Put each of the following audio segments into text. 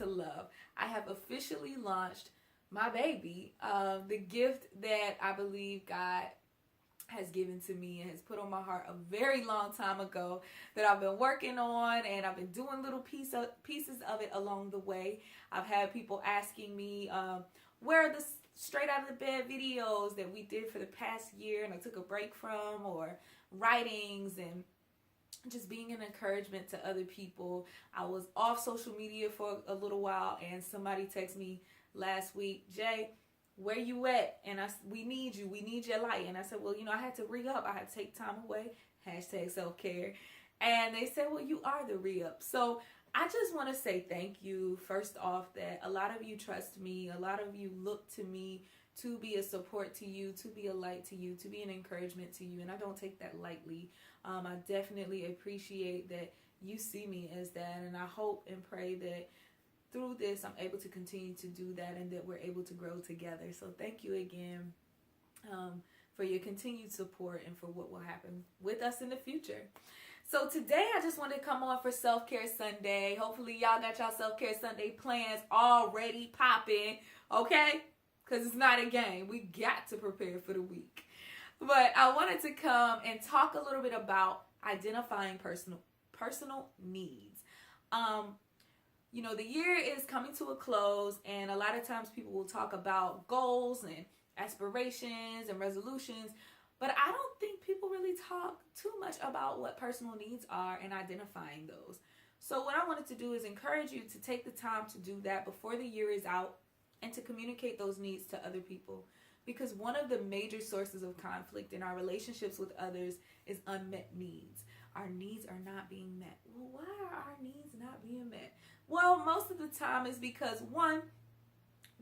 to love. I have officially launched my baby, the gift that I believe God has given to me and has put on my heart a very long time ago, that I've been working on, and I've been doing little pieces of it along the way. I've had people asking me, where are the straight out of the bed videos that we did for the past year and I took a break from, or writings, and just being an encouragement to other people. I was off social media for a little while, and somebody texted me last week, Jay, where you at? And we need you. We need your light. And I said, well, I had to re-up. I had to take time away. Hashtag self-care. And they said, well, you are the re-up. So I just want to say thank you, first off, that a lot of you trust me. A lot of you look to me to be a support to you, to be a light to you, to be an encouragement to you. And I don't take that lightly. I definitely appreciate that you see me as that. And I hope and pray that through this, I'm able to continue to do that, and that we're able to grow together. So thank you again for your continued support and for what will happen with us in the future. So today I just wanted to come on for Self-Care Sunday. Hopefully y'all got y'all Self-Care Sunday plans already popping, okay? Because it's not a game. We got to prepare for the week. But I wanted to come and talk a little bit about identifying personal needs. The year is coming to a close, and a lot of times people will talk about goals and aspirations and resolutions, but I don't think people really talk too much about what personal needs are and identifying those. So what I wanted to do is encourage you to take the time to do that before the year is out, and to communicate those needs to other people. Because one of the major sources of conflict in our relationships with others is unmet needs. Our needs are not being met. Well, why are our needs not being met? Well, most of the time is because, one,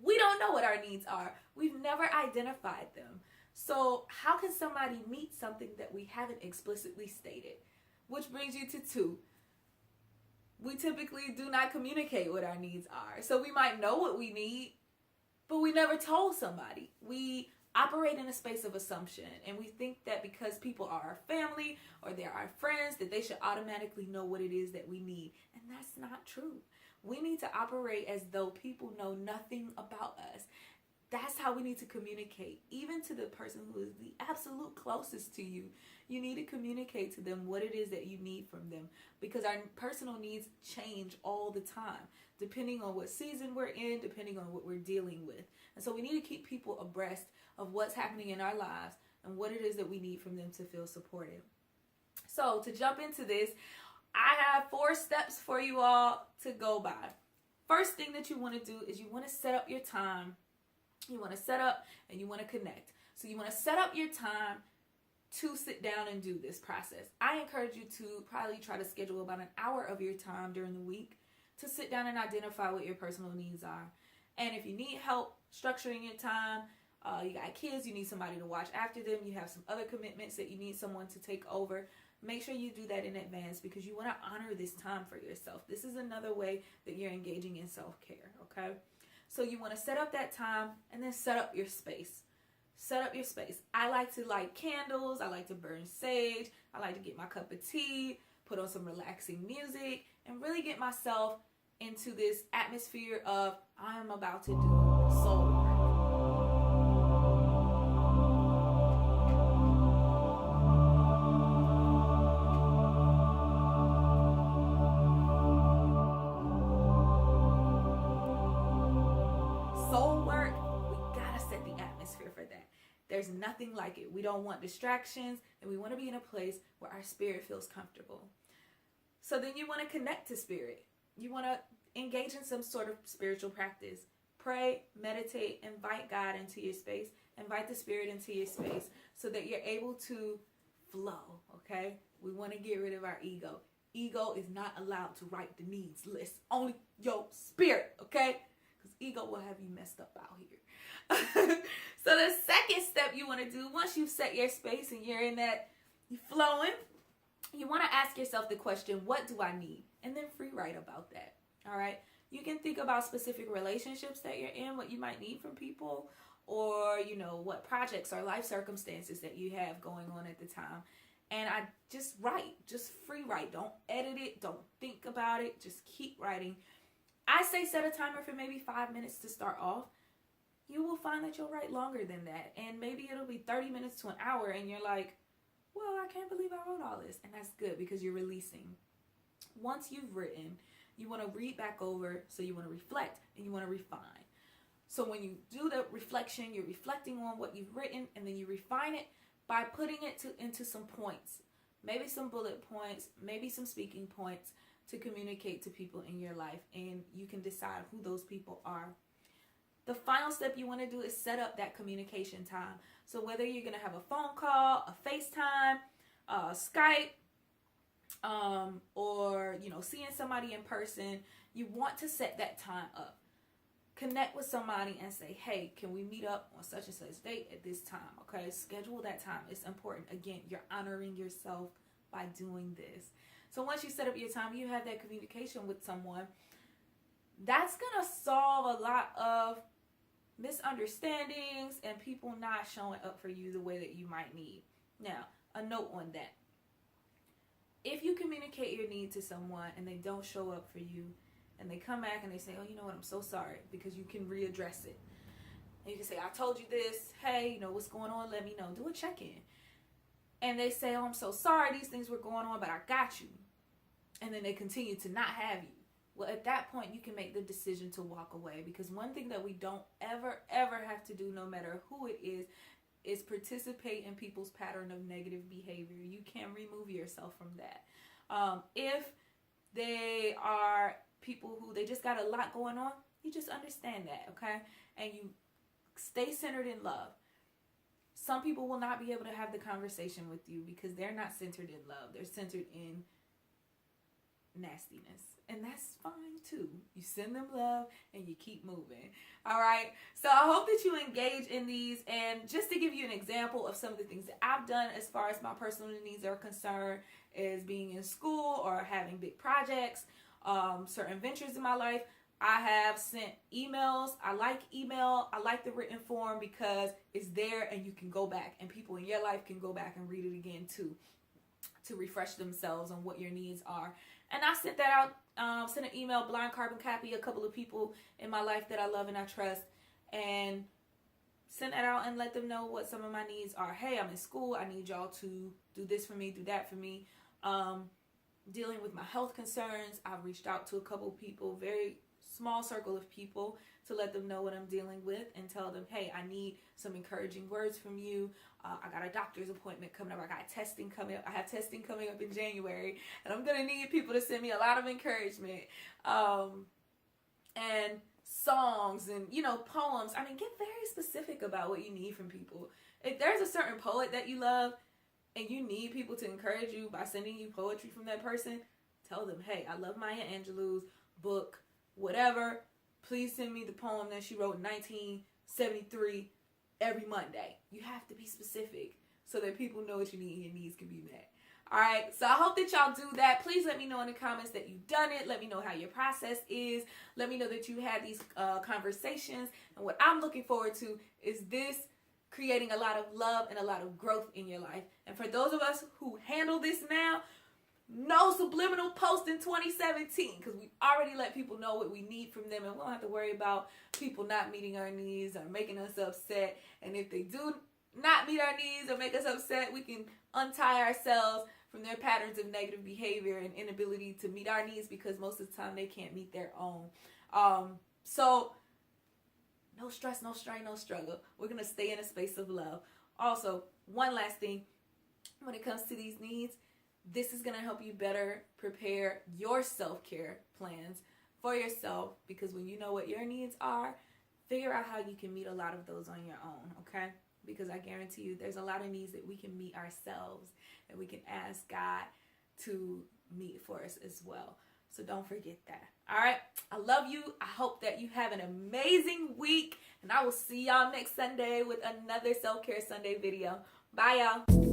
we don't know what our needs are. We've never identified them. So how can somebody meet something that we haven't explicitly stated? Which brings you to two. We typically do not communicate what our needs are. So we might know what we need, but we never told somebody. We operate in a space of assumption, and we think that because people are our family or they're our friends, that they should automatically know what it is that we need. And that's not true. We need to operate as though people know nothing about us. That's how we need to communicate. Even to the person who is the absolute closest to you, you need to communicate to them what it is that you need from them, because our personal needs change all the time, depending on what season we're in, depending on what we're dealing with. And so we need to keep people abreast of what's happening in our lives and what it is that we need from them to feel supported. So to jump into this, I have 4 steps for you all to go by. First thing that you want to do is you want to set up your time. You want to set up and you want to connect. So you want to set up your time to sit down and do this process. I encourage you to probably try to schedule about an hour of your time during the week to sit down and identify what your personal needs are. And if you need help structuring your time, you got kids, you need somebody to watch after them, you have some other commitments that you need someone to take over, make sure you do that in advance, because you want to honor this time for yourself. This is another way that you're engaging in self-care, okay? So you want to set up that time and then set up your space. Set up your space. I like to light candles. I like to burn sage. I like to get my cup of tea, put on some relaxing music, and really get myself into this atmosphere of I am about to do soul work. Soul work, we gotta set the atmosphere for that. There's nothing like it. We don't want distractions, and we want to be in a place where our spirit feels comfortable. So then you want to connect to spirit. You want to engage in some sort of spiritual practice. Pray, meditate, invite God into your space, invite the spirit into your space so that you're able to flow, okay? We want to get rid of our ego. Ego is not allowed to write the needs list. Only your spirit, okay? Because ego will have you messed up out here. So the second step you want to do, once you've set your space and you're in that, you're flowing, you want to ask yourself the question, what do I need? And then free write about that, all right? You can think about specific relationships that you're in, what you might need from people, or, what projects or life circumstances that you have going on at the time. And I just write, just free write. Don't edit it. Don't think about it. Just keep writing. I say set a timer for maybe 5 minutes to start off. You will find that you'll write longer than that. And maybe it'll be 30 minutes to an hour and you're like, well, I can't believe I wrote all this. And that's good because you're releasing. Once you've written, you want to read back over, so you want to reflect and you want to refine. So when you do the reflection, you're reflecting on what you've written, and then you refine it by putting it into some points. Maybe some bullet points, maybe some speaking points to communicate to people in your life, and you can decide who those people are. The final step you want to do is set up that communication time. So whether you're going to have a phone call, a FaceTime, Skype, or seeing somebody in person, you want to set that time up. Connect with somebody and say, hey, can we meet up on such and such date at this time? Okay, schedule that time. It's important. Again, you're honoring yourself by doing this. So once you set up your time, you have that communication with someone, that's going to solve a lot of misunderstandings and people not showing up for you the way that you might need. Now, a note on that. If you communicate your need to someone and they don't show up for you, and they come back and they say, oh, you know what, I'm so sorry, because you can readdress it. And you can say, I told you this. Hey, what's going on? Let me know. Do a check-in. And they say, oh, I'm so sorry. These things were going on, but I got you. And then they continue to not have you. Well, at that point, you can make the decision to walk away. Because one thing that we don't ever have to do, no matter who it is participate in people's pattern of negative behavior. You can remove yourself from that. If they are people who they just got a lot going on, you just understand that, okay? And you stay centered in love. Some people will not be able to have the conversation with you because they're not centered in love. They're centered in nastiness. And that's fine too. You send them love and you keep moving. All right. So I hope that you engage in these. And just to give you an example of some of the things that I've done as far as my personal needs are concerned, is being in school or having big projects, certain ventures in my life. I have sent emails. I like email. I like the written form because it's there and you can go back, and people in your life can go back and read it again too, to refresh themselves on what your needs are. And I sent that out, sent an email, blind carbon copy, a couple of people in my life that I love and I trust, and send that out and let them know what some of my needs are. Hey, I'm in school. I need y'all to do this for me, do that for me. Dealing with my health concerns, I've reached out to a couple of people, very small circle of people, to let them know what I'm dealing with and tell them, hey, I need some encouraging words from you. I got a doctor's appointment coming up. I got testing coming up. I have testing coming up in January, and I'm going to need people to send me a lot of encouragement. And songs and, poems. I mean, get very specific about what you need from people. If there's a certain poet that you love and you need people to encourage you by sending you poetry from that person, tell them, hey, I love Maya Angelou's book, whatever. Please send me the poem that she wrote in 1973 every Monday. You have to be specific so that people know what you need and your needs can be met. All right, so I hope that y'all do that. Please let me know in the comments that you've done it. Let me know how your process is. Let me know that you had these conversations. And what I'm looking forward to is this creating a lot of love and a lot of growth in your life. And for those of us who handle this now, no subliminal post in 2017, because we already let people know what we need from them, and we don't have to worry about people not meeting our needs or making us upset. And if they do not meet our needs or make us upset, we can untie ourselves from their patterns of negative behavior and inability to meet our needs, because most of the time they can't meet their own. So no stress, no strain, no struggle. We're going to stay in a space of love. Also, one last thing, when it comes to these needs, this is going to help you better prepare your self-care plans for yourself, because when you know what your needs are, figure out how you can meet a lot of those on your own, okay? Because I guarantee you there's a lot of needs that we can meet ourselves, and we can ask God to meet for us as well. So don't forget that. All right. I love you. I hope that you have an amazing week, and I will see y'all next Sunday with another Self-Care Sunday video. Bye, y'all.